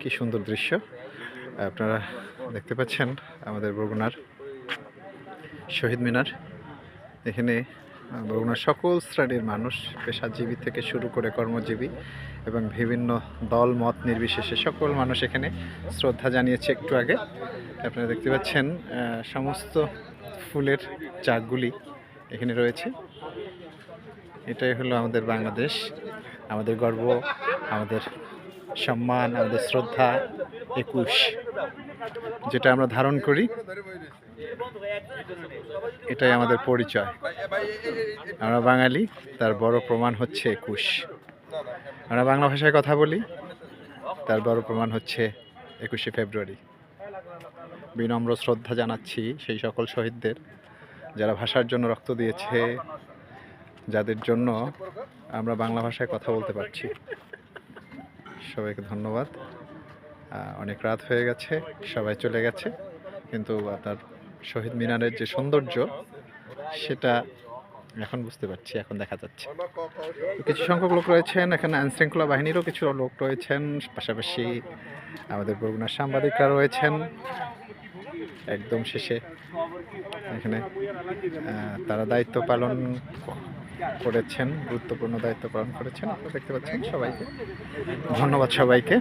কি সুন্দর দৃশ্য আপনারা দেখতে পাচ্ছেন। আমাদের বরগুনার শহীদ মিনার, এখানে বরগুনার সকল শ্রেণীর মানুষ, পেশাজীবী থেকে শুরু করে কর্মজীবী এবং বিভিন্ন দল মত নির্বিশেষে সকল মানুষ এখানে শ্রদ্ধা জানিয়েছে। একটু আগে আপনারা দেখতে পাচ্ছেন সমস্ত ফুলের চাকগুলি এখানে রয়েছে। এটাই হলো আমাদের বাংলাদেশ, আমাদের গর্ব, আমাদের সম্মান, আমাদের শ্রদ্ধা। 21 যেটা আমরা ধারণ করি, এটাই আমাদের পরিচয়। আমরা বাঙালি, তার বড় প্রমাণ হচ্ছে 21। আমরা বাংলা ভাষায় কথা বলি, তার বড় প্রমাণ হচ্ছে 21শে ফেব্রুয়ারি। বিনম্র শ্রদ্ধা জানাচ্ছি সেই সকল শহীদদের, যারা ভাষার জন্য রক্ত দিয়েছে, যাদের জন্য আমরা বাংলা ভাষায় কথা বলতে পারছি। সবাইকে ধন্যবাদ। অনেক রাত হয়ে গেছে, সবাই চলে গেছে, কিন্তু আপনার শহীদ মিনারের যে সৌন্দর্য সেটা এখন বুঝতে পারছি, এখন দেখা যাচ্ছে। কিছু সংখ্যক লোক রয়েছেন এখানে, আইনশৃঙ্খলা বাহিনীরও কিছু লোক রয়েছেন, পাশাপাশি আমাদের বরগুনার সাংবাদিকরা রয়েছেন। একদম শেষে এখানে তারা দায়িত্ব পালন করেছেন, গুরুত্বপূর্ণ দায়িত্ব পালন করেছেন। আপনারা দেখতে পাচ্ছেন। সবাইকে ধন্যবাদ, সবাইকে।